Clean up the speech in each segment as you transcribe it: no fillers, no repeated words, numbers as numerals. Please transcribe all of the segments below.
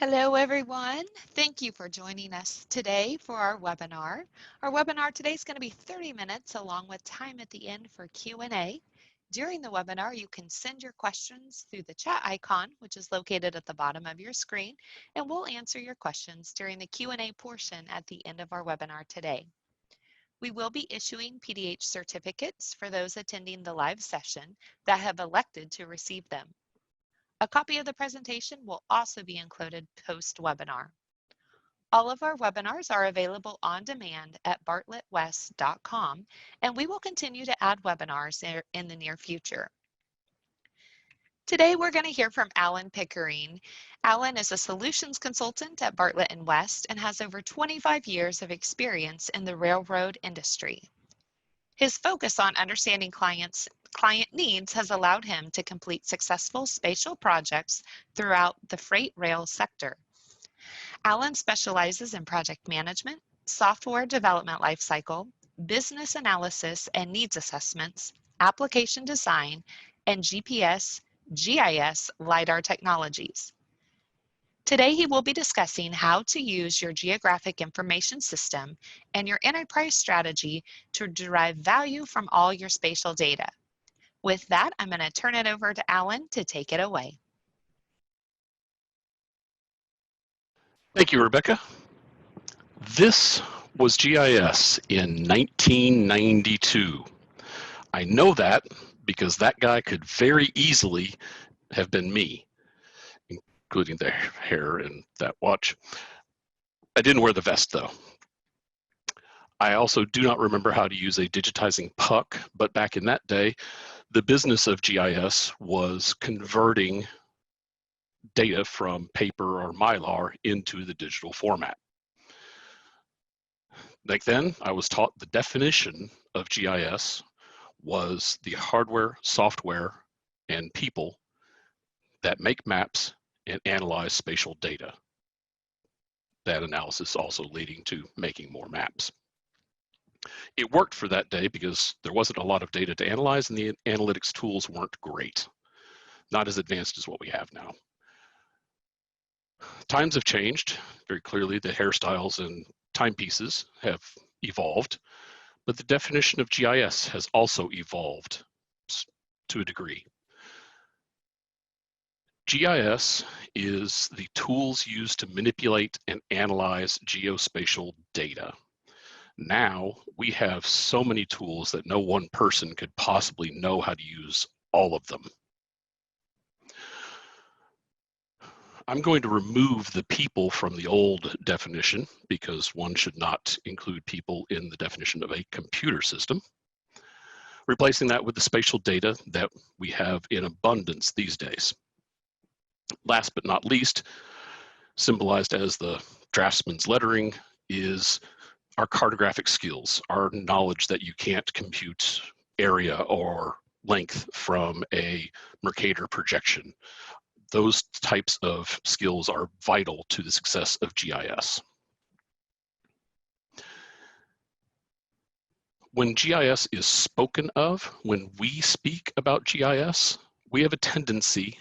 Hello, everyone. Thank you for joining us today for our webinar. Our webinar today is going to be 30 minutes along with time at the end for Q&A. During the webinar, you can send your questions through the chat icon, which is located at the bottom of your screen, and we'll answer your questions during the Q&A portion at the end of our webinar today. We will be issuing PDH certificates for those attending the live session that have elected to receive them. A copy of the presentation will also be included post-webinar. All of our webinars are available on demand at bartlettwest.com, and we will continue to add webinars in the near future. Today, we're going to hear from Alan Pickering. Alan is a solutions consultant at Bartlett & West and has over 25 years of experience in the railroad industry. His focus on understanding client needs has allowed him to complete successful spatial projects throughout the freight rail sector. Alan specializes in project management, software development lifecycle, business analysis and needs assessments, application design, and GPS, GIS, LiDAR technologies. Today, he will be discussing how to use your Geographic Information System and your enterprise strategy to derive value from all your spatial data. With that, I'm going to turn it over to Alan to take it away. Thank you, Rebecca. This was GIS in 1992. I know that because that guy could very easily have been me, including the hair and that watch. I didn't wear the vest though. I also do not remember how to use a digitizing puck, but back in that day, the business of GIS was converting data from paper or Mylar into the digital format. Back then, I was taught the definition of GIS was the hardware, software, and people that make maps and analyze spatial data. That analysis also leading to making more maps. It worked for that day because there wasn't a lot of data to analyze and the analytics tools weren't great. Not as advanced as what we have now. Times have changed very clearly. The hairstyles and timepieces have evolved, but the definition of GIS has also evolved to a degree. GIS is the tools used to manipulate and analyze geospatial data. Now we have so many tools that no one person could possibly know how to use all of them. I'm going to remove the people from the old definition because one should not include people in the definition of a computer system, replacing that with the spatial data that we have in abundance these days. Last but not least, symbolized as the draftsman's lettering, is our cartographic skills, our knowledge that you can't compute area or length from a Mercator projection. Those types of skills are vital to the success of GIS. When GIS is spoken of, when we speak about GIS, we have a tendency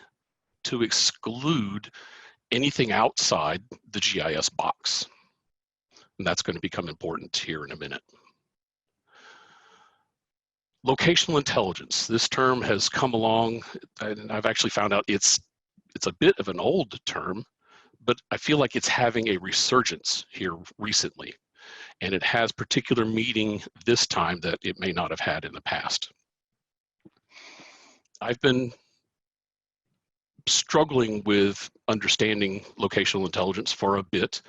to exclude anything outside the GIS box. And that's going to become important here in a minute. Locational intelligence. This term has come along, and I've actually found out it's a bit of an old term, but I feel like it's having a resurgence here recently. And it has particular meaning this time that it may not have had in the past. I've been struggling with understanding locational intelligence for a bit.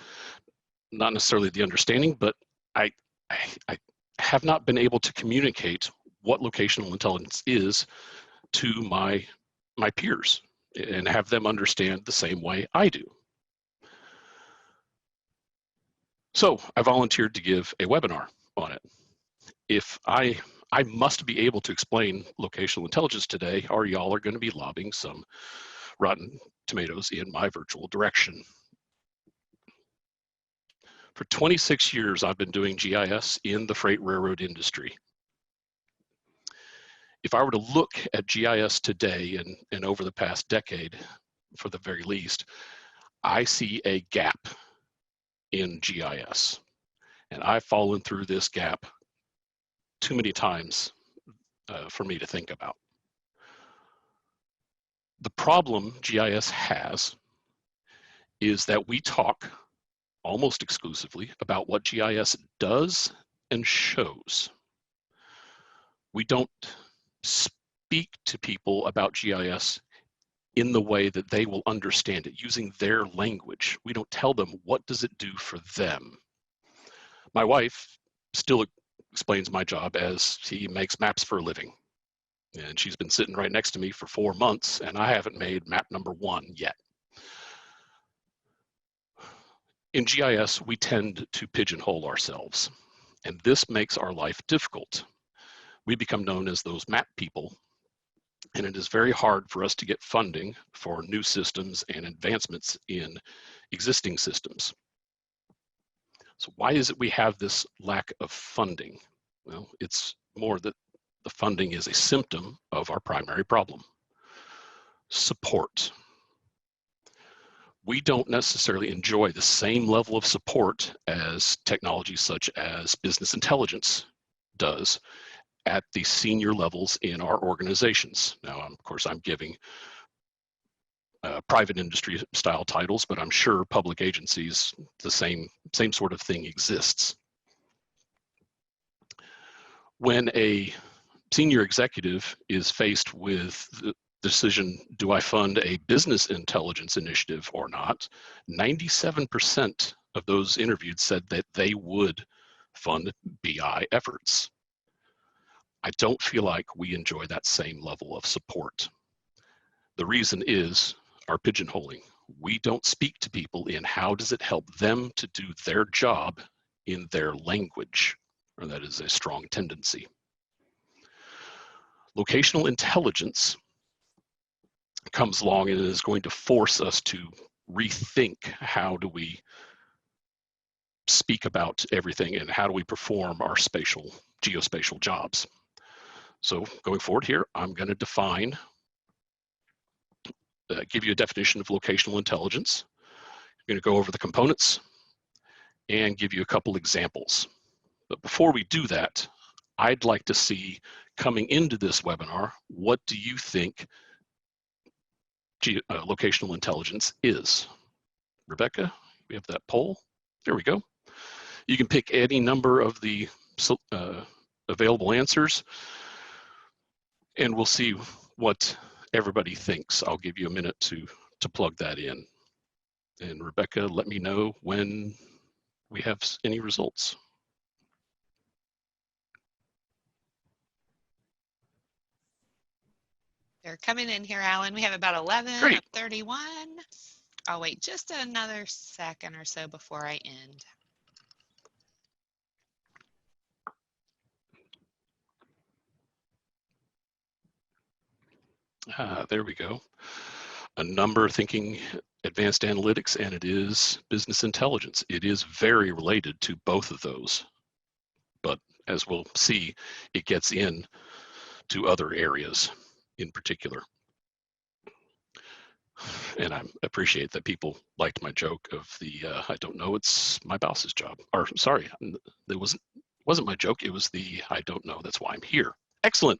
Not necessarily the understanding, but I have not been able to communicate what locational intelligence is to my peers and have them understand the same way I do. So I volunteered to give a webinar on it. If I must be able to explain locational intelligence today, or y'all are going to be lobbing some rotten tomatoes in my virtual direction. For 26 years, I've been doing GIS in the freight railroad industry. If I were to look at GIS today and over the past decade, for the very least, I see a gap in GIS, and I've fallen through this gap too many times for me to think about. The problem GIS has is that we talk almost exclusively about what GIS does and shows. We don't speak to people about GIS in the way that they will understand it, using their language. We don't tell them what does it do for them. My wife still explains my job as she makes maps for a living. And she's been sitting right next to me for 4 months, and I haven't made map number 1 yet. In GIS, we tend to pigeonhole ourselves, and this makes our life difficult. We become known as those map people, and it is very hard for us to get funding for new systems and advancements in existing systems. So why is it we have this lack of funding? Well, it's more that the funding is a symptom of our primary problem: support. We don't necessarily enjoy the same level of support as technology such as business intelligence does at the senior levels in our organizations. Now, of course, I'm giving private industry style titles, but I'm sure public agencies, the same sort of thing exists. When a senior executive is faced with the decision, do I fund a business intelligence initiative or not, 97% of those interviewed said that they would fund BI efforts. I don't feel like we enjoy that same level of support. The reason is our pigeonholing. We don't speak to people in how does it help them to do their job in their language, or that is a strong tendency. Locational intelligence comes along and is going to force us to rethink how do we speak about everything and how do we perform our geospatial jobs. So going forward here, I'm going to define, give you a definition of locational intelligence. I'm going to go over the components and give you a couple examples. But before we do that, I'd like to see, coming into this webinar, what do you think locational intelligence is? Rebecca, we have that poll. There we go. You can pick any number of the available answers, and we'll see what everybody thinks. I'll give you a minute to plug that in. And Rebecca, let me know when we have any results. They're coming in here, Alan. We have about 11 Great. of 31. I'll wait just another second or so before I end. There we go. A number thinking advanced analytics, and it is business intelligence. It is very related to both of those. But as we'll see, it gets in to other areas in particular. And I appreciate that people liked my joke of the, I don't know, it's my boss's job. Or sorry, it wasn't my joke, it was the, I don't know, that's why I'm here. Excellent,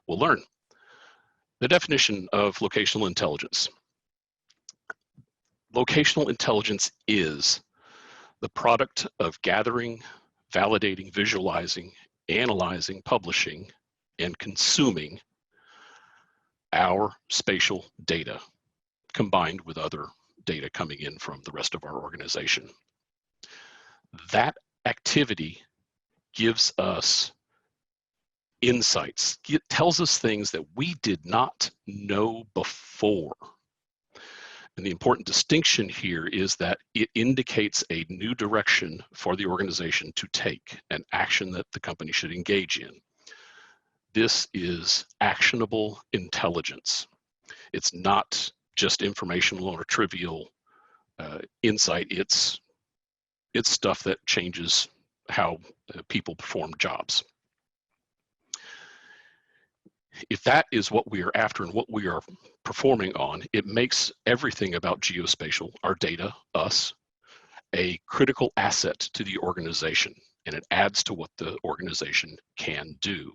we'll learn. The definition of locational intelligence. Locational intelligence is the product of gathering, validating, visualizing, analyzing, publishing, and consuming our spatial data combined with other data coming in from the rest of our organization. That activity gives us insights. It tells us things that we did not know before. And the important distinction here is that it indicates a new direction for the organization to take, an action that the company should engage in. This is actionable intelligence. It's not just informational or trivial insight. It's stuff that changes how people perform jobs. If that is what we are after and what we are performing on, it makes everything about geospatial, our data, us, a critical asset to the organization, and it adds to what the organization can do.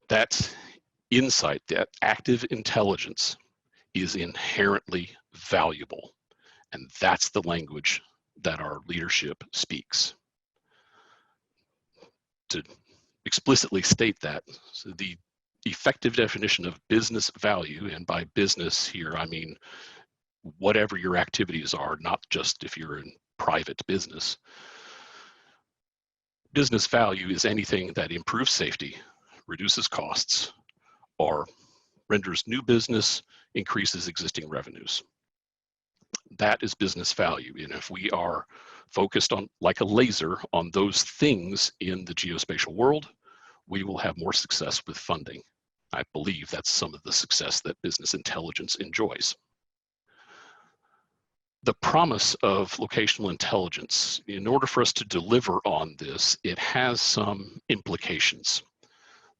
That insight, that active intelligence, is inherently valuable, and that's the language that our leadership speaks. To explicitly state that, so the effective definition of business value, and by business here I mean whatever your activities are, not just if you're in private business. Business value is anything that improves safety, reduces costs, or renders new business, increases existing revenues. That is business value. And if we are focused on, like a laser, on those things in the geospatial world, we will have more success with funding. I believe that's some of the success that business intelligence enjoys. The promise of locational intelligence, in order for us to deliver on this, it has some implications.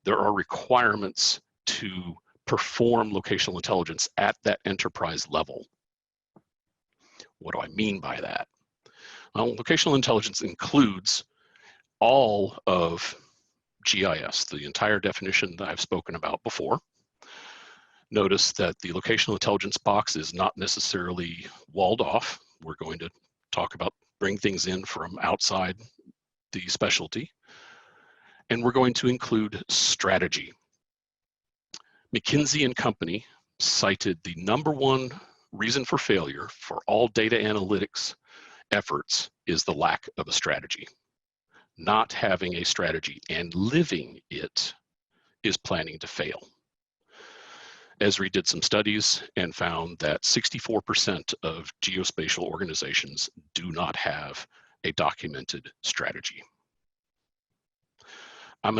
There are requirements to perform locational intelligence at that enterprise level. What do I mean by that? Well, locational intelligence includes all of GIS, the entire definition that I've spoken about before. Notice that the locational intelligence box is not necessarily walled off. We're going to talk about bring things in from outside the specialty. And we're going to include strategy. McKinsey & Company cited the #1 reason for failure for all data analytics efforts is the lack of a strategy. Not having a strategy and living it is planning to fail. Esri did some studies and found that 64% of geospatial organizations do not have a documented strategy. I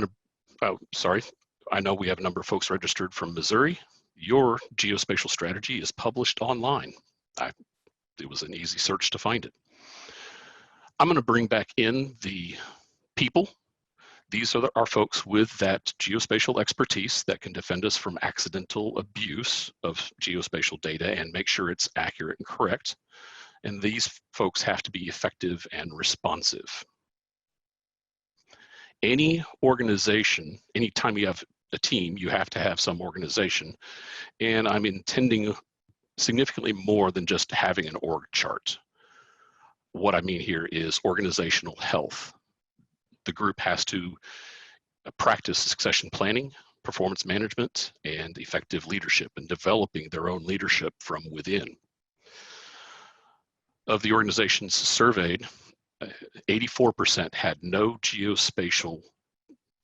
know we have a number of folks registered from Missouri. Your geospatial strategy is published online. It was an easy search to find it. I'm going to bring back in the people. These are our folks with that geospatial expertise that can defend us from accidental abuse of geospatial data and make sure it's accurate and correct. And these folks have to be effective and responsive. Any organization, anytime you have a team, you have to have some organization. And I'm intending significantly more than just having an org chart. What I mean here is organizational health. The group has to practice succession planning, performance management, and effective leadership, and developing their own leadership from within. Of the organizations surveyed, 84% had no geospatial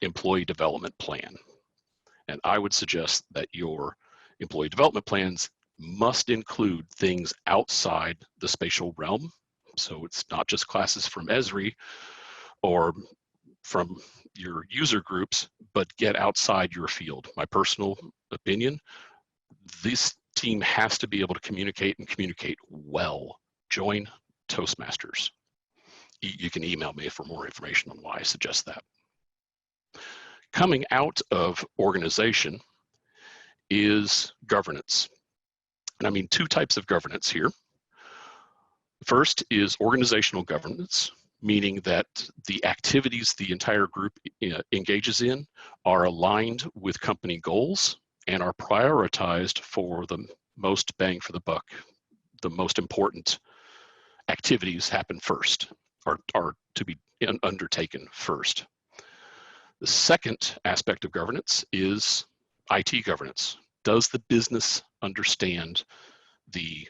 employee development plan. And I would suggest that your employee development plans must include things outside the spatial realm. So it's not just classes from Esri or from your user groups, but get outside your field. My personal opinion, this team has to be able to communicate and communicate well. Join Toastmasters. You can email me for more information on why I suggest that. Coming out of organization is governance. And I mean two types of governance here. First is organizational governance, meaning that the activities the entire group engages in are aligned with company goals and are prioritized for the most bang for the buck. The most important activities happen first, or are to be undertaken first. The second aspect of governance is IT governance. Does the business understand the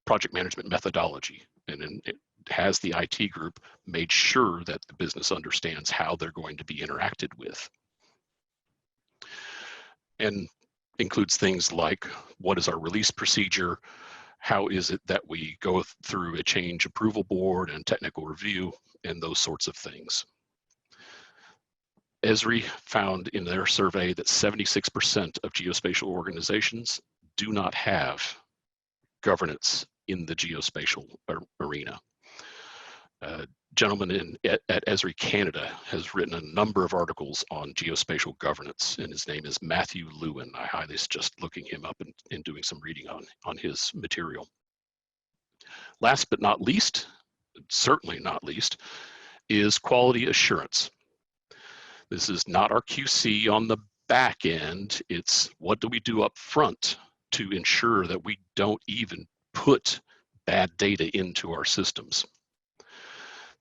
project management methodology? And has the IT group made sure that the business understands how they're going to be interacted with? And includes things like, what is our release procedure? How is it that we go through a change approval board and technical review and those sorts of things? Esri found in their survey that 76% of geospatial organizations do not have governance in the geospatial arena. gentleman at Esri Canada has written a number of articles on geospatial governance, and his name is Matthew Lewin. I highly suggest looking him up and doing some reading on his material. Last but not least, certainly not least, is quality assurance. This is not our QC on the back end, it's what do we do up front to ensure that we don't even put bad data into our systems.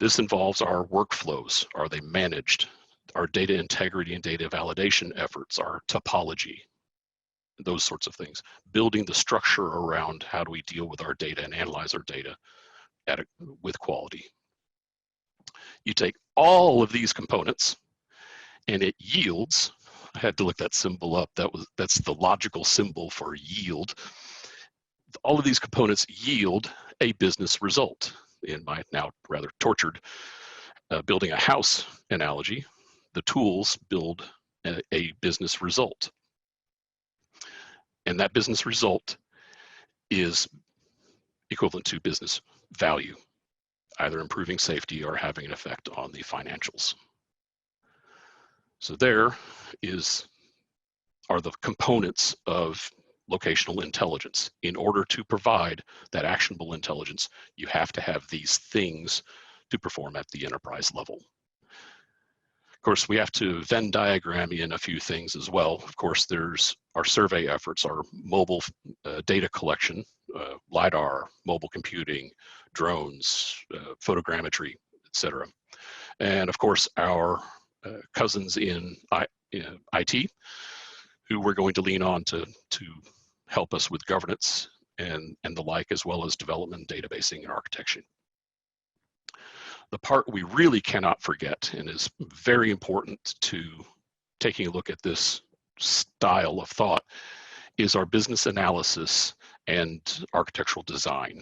This involves our workflows. Are they managed? Our data integrity and data validation efforts, our topology, those sorts of things. Building the structure around how do we deal with our data and analyze our data with quality. You take all of these components and it yields, I had to look that symbol up, that's the logical symbol for yield. All of these components yield a business result. In my now rather tortured building a house analogy, the tools build a business result. And that business result is equivalent to business value, either improving safety or having an effect on the financials. So there are the components of locational intelligence. In order to provide that actionable intelligence, you have to have these things to perform at the enterprise level. Of course, we have to Venn diagram in a few things as well. Of course, there's our survey efforts, our mobile data collection, LiDAR, mobile computing, drones, photogrammetry, etc. And of course, our cousins in IT, who we're going to lean on to help us with governance and the like, as well as development, databasing, and architecture. The part we really cannot forget, and is very important to taking a look at this style of thought, is our business analysis and architectural design.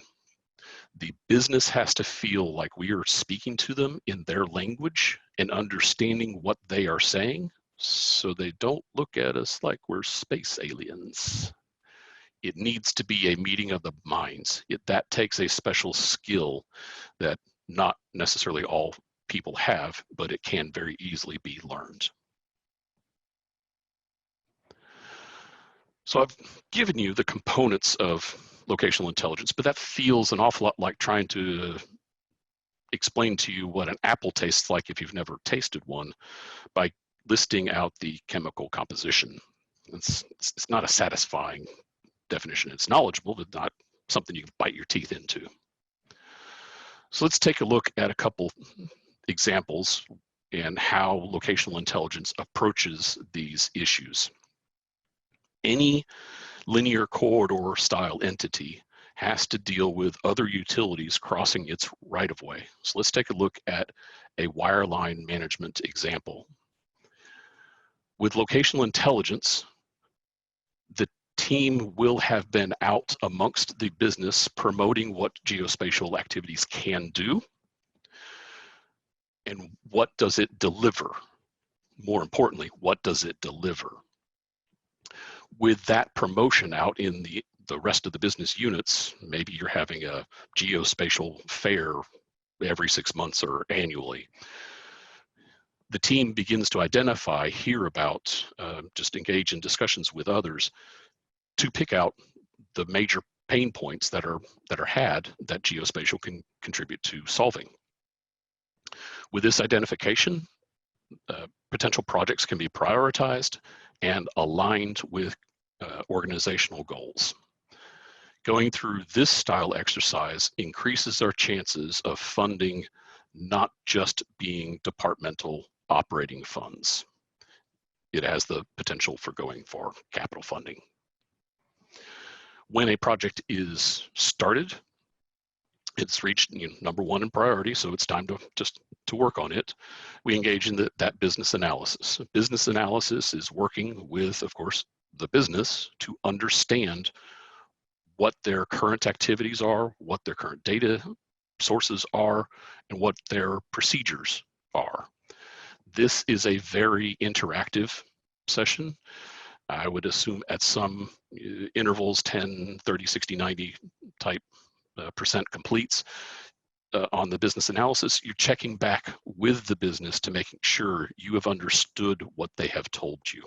The business has to feel like we are speaking to them in their language and understanding what they are saying, so they don't look at us like we're space aliens. It needs to be a meeting of the minds. That takes a special skill that not necessarily all people have, but it can very easily be learned. So I've given you the components of locational intelligence, but that feels an awful lot like trying to explain to you what an apple tastes like if you've never tasted one by listing out the chemical composition. It's not a satisfying definition. It's knowledgeable, but not something you can bite your teeth into. So let's take a look at a couple examples and how locational intelligence approaches these issues. Any linear corridor style entity has to deal with other utilities crossing its right-of-way. So let's take a look at a wireline management example. With locational intelligence, the team will have been out amongst the business promoting what geospatial activities can do and what does it deliver. More importantly, what does it deliver? With that promotion out in the rest of the business units, maybe you're having a geospatial fair every 6 months or annually. The team begins to identify, hear about, just engage in discussions with others to pick out the major pain points that are had that geospatial can contribute to solving. With this identification, potential projects can be prioritized and aligned with organizational goals. Going through this style exercise increases our chances of funding not just being departmental operating funds. It has the potential for going for capital funding. When a project is started, it's reached number one in priority, so it's time to work on it. We engage in that business analysis. Business analysis is working with, of course, the business to understand what their current activities are, what their current data sources are, and what their procedures are. This is a very interactive session. I would assume at some intervals, 10, 30, 60, 90 type percent completes. on the business analysis, you're checking back with the business to making sure you have understood what they have told you.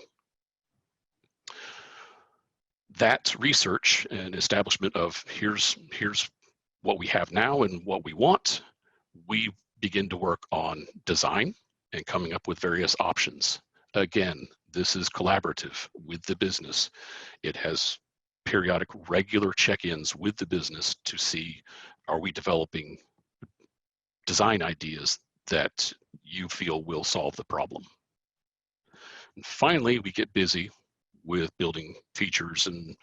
That research and establishment of here's what we have now and what we want, we begin to work on design and coming up with various options. Again, this is collaborative with the business. It has periodic regular check-ins with the business to see, are we developing design ideas that you feel will solve the problem? And finally, we get busy with building features and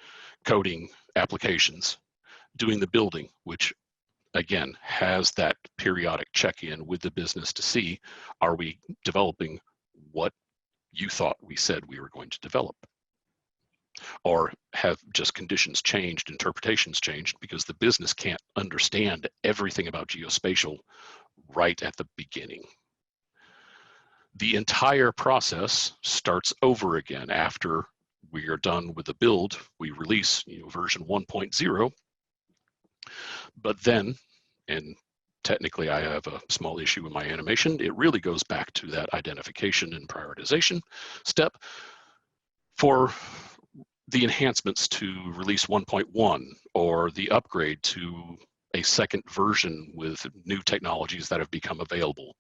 coding applications, doing the building, which again has that periodic check-in with the business to see, are we developing what you thought we said we were going to develop? Or have just conditions changed, interpretations changed, because the business can't understand everything about geospatial right at the beginning. The entire process starts over again after we are done with the build. We release version 1.0, but then, and technically I have a small issue in my animation, it really goes back to that identification and prioritization step for the enhancements to release 1.1 or the upgrade to a second version with new technologies that have become available.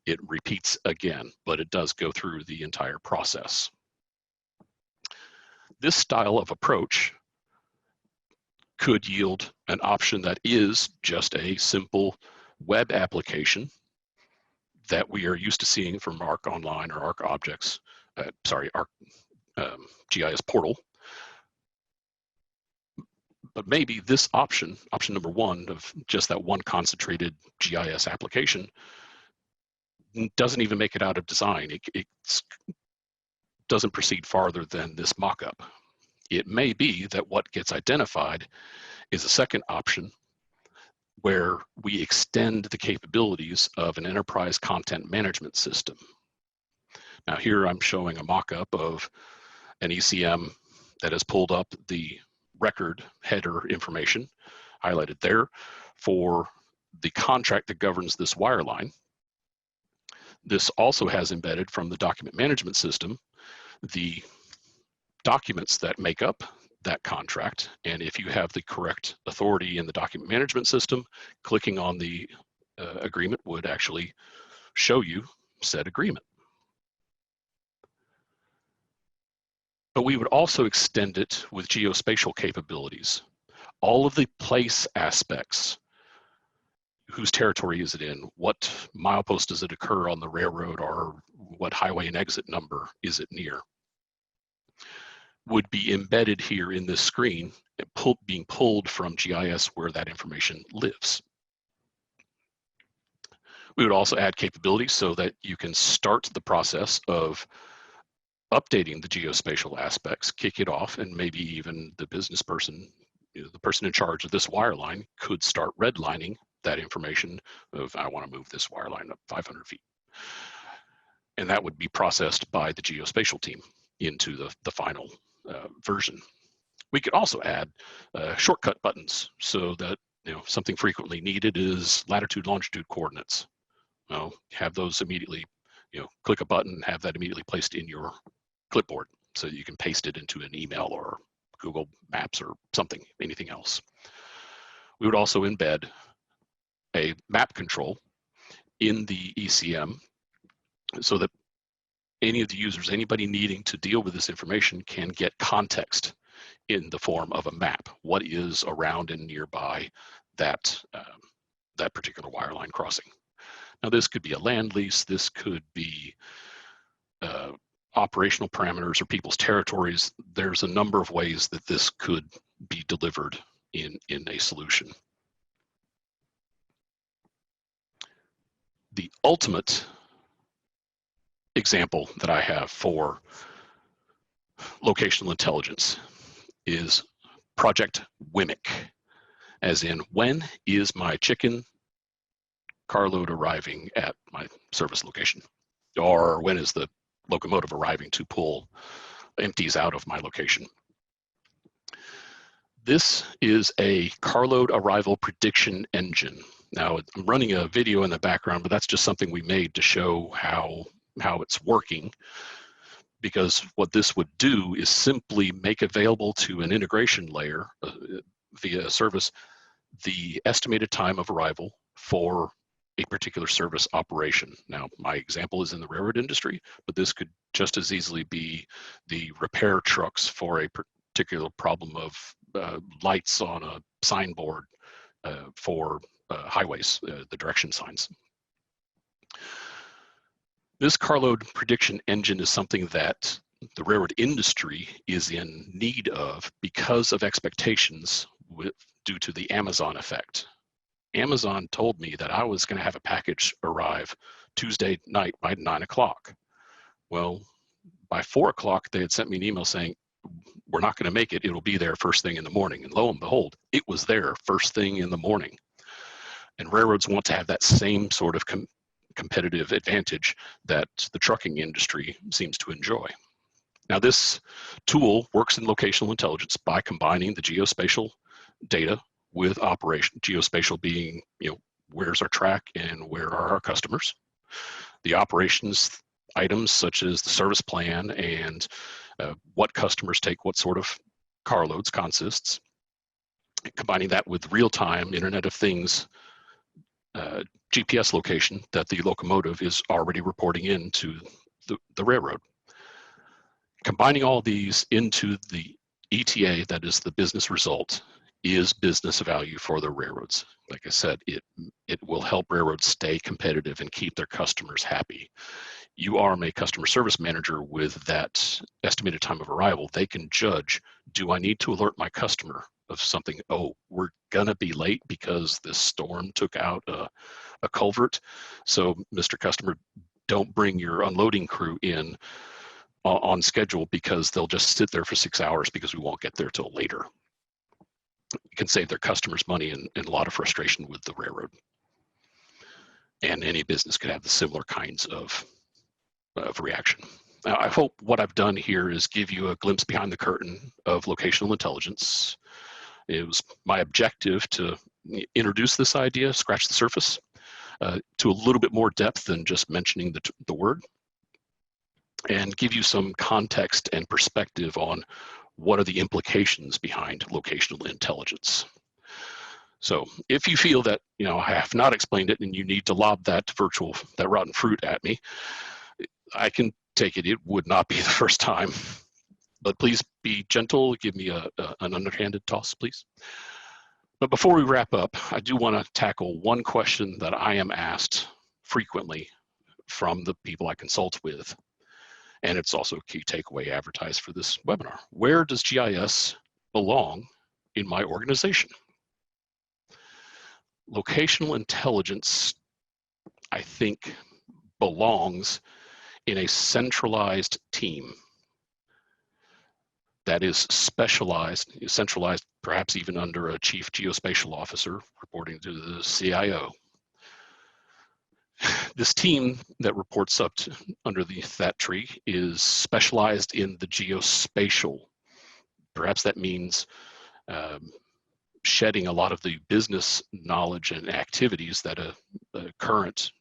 It repeats again, but it does go through the entire process. This style of approach could yield an option that is just a simple web application that we are used to seeing from ARC Online or ARC Objects, ARC GIS Portal. But maybe this option number one of just that one concentrated GIS application, doesn't even make it out of design. It doesn't proceed farther than this mock-up. It may be that what gets identified is a second option where we extend the capabilities of an enterprise content management system. Now here I'm showing a mock-up of an ECM that has pulled up the record header information highlighted there for the contract that governs this wireline. This also has embedded from the document management system the documents that make up that contract, and if you have the correct authority in the document management system, clicking on the agreement would actually show you said agreement. But we would also extend it with geospatial capabilities. All of the place aspects, whose territory is it in, what milepost does it occur on the railroad, or what highway and exit number is it near, would be embedded here in this screen, being pulled from GIS where that information lives. We would also add capabilities so that you can start the process of updating the geospatial aspects, kick it off, and maybe even the business person, the person in charge of this wireline could start redlining that information of, I want to move this wireline up 500 feet. And that would be processed by the geospatial team into the final version. We could also add shortcut buttons so that something frequently needed is latitude, longitude coordinates. Well, have those immediately, click a button, have that immediately placed in your clipboard so you can paste it into an email or Google Maps or something, anything else. We would also embed a map control in the ECM so that any of the users, anybody needing to deal with this information, can get context in the form of a map. What is around and nearby that, that particular wireline crossing? Now this could be a land lease, this could be operational parameters or people's territories. There's a number of ways that this could be delivered in a solution. The ultimate example that I have for locational intelligence is Project WIMC, as in, when is my chicken carload arriving at my service location? Or when is the locomotive arriving to pull empties out of my location? This is a carload arrival prediction engine Now, I'm running a video in the background, but that's just something we made to show how it's working, because what this would do is simply make available to an integration layer via a service the estimated time of arrival for a particular service operation. Now, my example is in the railroad industry, but this could just as easily be the repair trucks for a particular problem of lights on a signboard for highways, the direction signs. This carload prediction engine is something that the railroad industry is in need of because of expectations due to the Amazon effect. Amazon told me that I was going to have a package arrive Tuesday night by 9 o'clock. Well, by 4 o'clock, they had sent me an email saying, we're not going to make it. It'll be there first thing in the morning. And lo and behold, it was there first thing in the morning. And railroads want to have that same sort of competitive advantage that the trucking industry seems to enjoy. Now, this tool works in locational intelligence by combining the geospatial data with operation. Geospatial being, where's our track and where are our customers. The operations items such as the service plan and what customers take what sort of carloads consists. Combining that with real-time Internet of Things GPS location that the locomotive is already reporting into the railroad. Combining all these into the ETA, that is the business result, is business value for the railroads. Like I said, it will help railroads stay competitive and keep their customers happy. You are a customer service manager with that estimated time of arrival. They can judge, do I need to alert my customer of something? Oh, we're gonna be late because this storm took out a culvert. So Mr. Customer, don't bring your unloading crew in on schedule because they'll just sit there for 6 hours because we won't get there till later. It can save their customers money and a lot of frustration with the railroad. And any business could have the similar kinds of reaction. Now, I hope what I've done here is give you a glimpse behind the curtain of locational intelligence. It was my objective to introduce this idea, scratch the surface, to a little bit more depth than just mentioning the word, and give you some context and perspective on what are the implications behind locational intelligence. So if you feel that I have not explained it and you need to lob that rotten fruit at me, I can take it. It would not be the first time, but please be gentle. Give me an underhanded toss, please. But before we wrap up, I do want to tackle one question that I am asked frequently from the people I consult with. And it's also a key takeaway advertised for this webinar. Where does GIS belong in my organization? Locational intelligence, I think, belongs in a centralized team that is specialized, centralized, perhaps even under a chief geospatial officer reporting to the CIO. This team that reports up underneath that tree is specialized in the geospatial. Perhaps that means shedding a lot of the business knowledge and activities that a current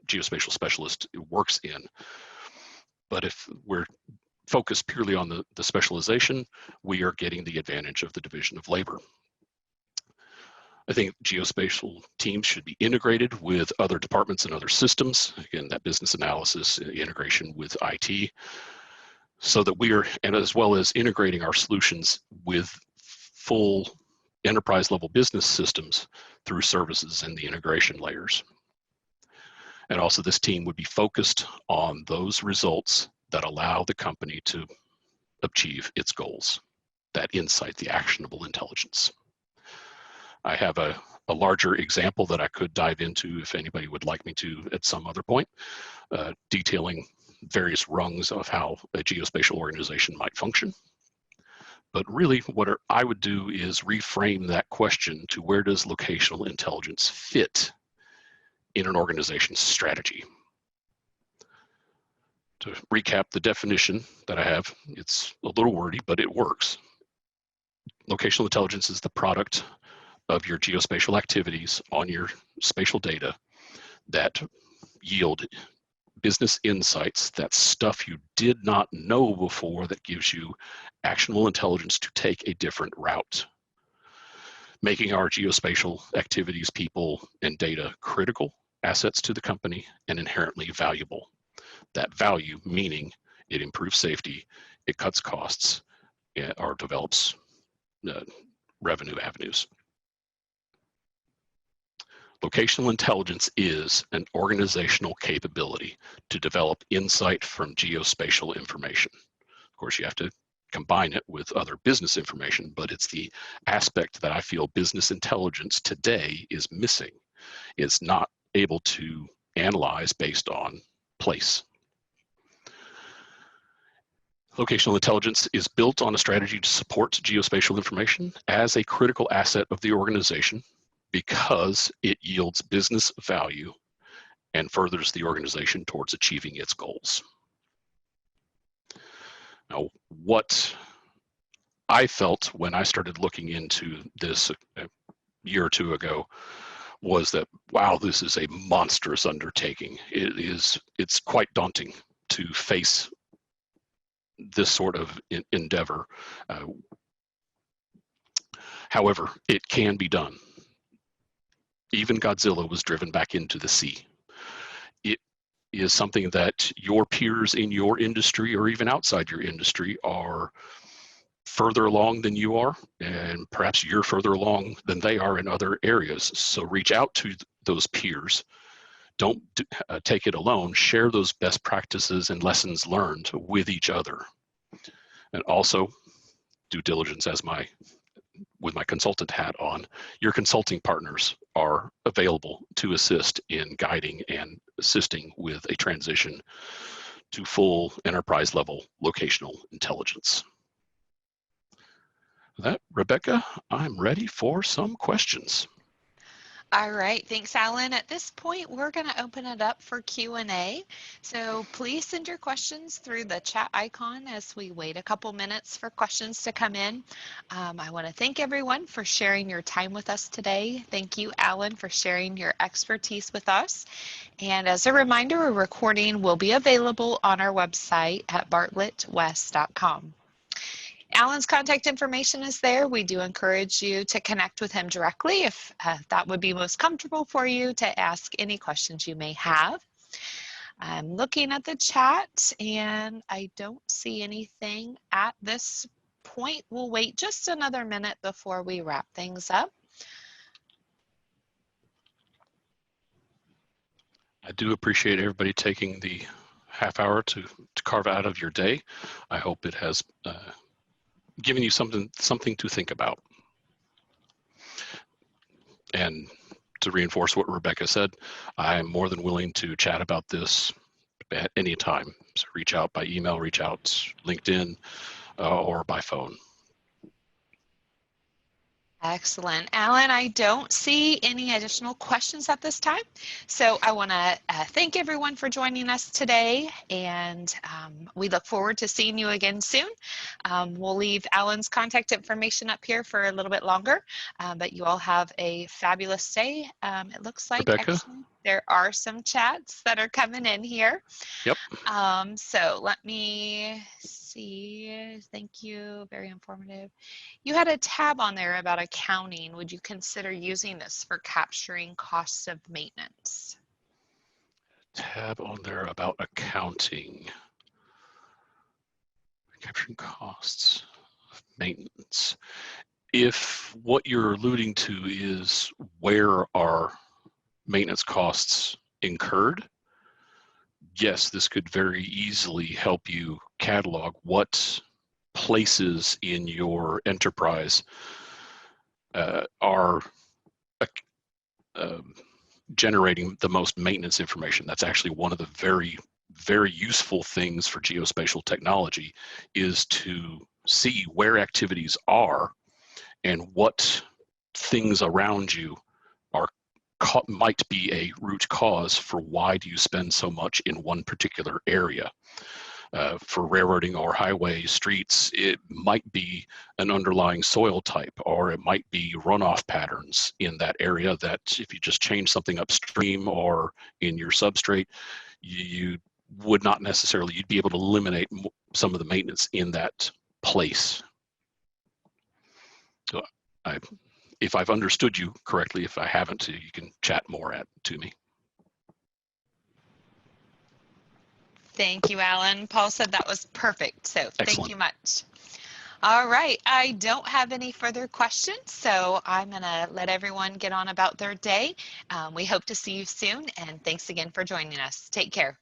geospatial specialist works in. But if we're focused purely on the specialization, we are getting the advantage of the division of labor. I think geospatial teams should be integrated with other departments and other systems. Again, that business analysis, integration with IT, so that we are, and as well as integrating our solutions with full enterprise level business systems through services and the integration layers. And also this team would be focused on those results that allow the company to achieve its goals, that insight, the actionable intelligence. I have a larger example that I could dive into if anybody would like me to at some other point, detailing various rungs of how a geospatial organization might function. But really what I would do is reframe that question to where does locational intelligence fit in an organization's strategy? To recap the definition that I have, it's a little wordy, but it works. Locational intelligence is the product of your geospatial activities on your spatial data that yield business insights, that stuff you did not know before that gives you actionable intelligence to take a different route. Making our geospatial activities, people, and data critical assets to the company and inherently valuable. That value meaning it improves safety, it cuts costs, or develops revenue avenues. Locational intelligence is an organizational capability to develop insight from geospatial information. Of course, you have to combine it with other business information, but it's the aspect that I feel business intelligence today is missing. It's not able to analyze based on place. Locational intelligence is built on a strategy to support geospatial information as a critical asset of the organization because it yields business value and furthers the organization towards achieving its goals. Now, what I felt when I started looking into this a year or two ago was that, wow, this is a monstrous undertaking. It's quite daunting to face this sort of endeavor. However, it can be done. Even Godzilla was driven back into the sea. It is something that your peers in your industry or even outside your industry are further along than you are, and perhaps you're further along than they are in other areas. So reach out to those peers. Don't take it alone. Share those best practices and lessons learned with each other. And also, due diligence with my consultant hat on, your consulting partners are available to assist in guiding and assisting with a transition to full enterprise level locational intelligence. With that, Rebecca, I'm ready for some questions. All right, thanks, Alan. At this point, we're going to open it up for Q&A. So please send your questions through the chat icon as we wait a couple minutes for questions to come in. I want to thank everyone for sharing your time with us today. Thank you, Alan, for sharing your expertise with us. And as a reminder, a recording will be available on our website at bartlettwest.com. Alan's contact information is there. We do encourage you to connect with him directly if that would be most comfortable for you to ask any questions you may have. I'm looking at the chat and I don't see anything at this point. We'll wait just another minute before we wrap things up. I do appreciate everybody taking the half hour to carve out of your day. I hope it has given you something to think about. And to reinforce what Rebecca said, I am more than willing to chat about this at any time. So reach out by email, reach out LinkedIn, or by phone. Excellent. Alan, I don't see any additional questions at this time. So I want to thank everyone for joining us today, and we look forward to seeing you again soon. We'll leave Alan's contact information up here for a little bit longer, but you all have a fabulous day. It looks like Rebecca? actually there are some chats that are coming in here. Yep. So let me see. Thank you. Very informative. You had a tab on there about accounting. Would you consider using this for capturing costs of maintenance? Tab on there about accounting. Capturing costs of maintenance. If what you're alluding to is where are maintenance costs incurred, yes, this could very easily help you catalog what places in your enterprise are generating the most maintenance information. That's actually one of the very, very useful things for geospatial technology, is to see where activities are and what things around you might be a root cause for why do you spend so much in one particular area. For railroading or highway streets, it might be an underlying soil type, or it might be runoff patterns in that area that if you just change something upstream or in your substrate, you would not necessarily, you'd be able to eliminate some of the maintenance in that place. So if I've understood you correctly, if I haven't, you can chat more to me. Thank you, Alan. Paul said that was perfect, so Excellent. Thank you much. All right, I don't have any further questions, so I'm gonna let everyone get on about their day. We hope to see you soon, and thanks again for joining us. Take care.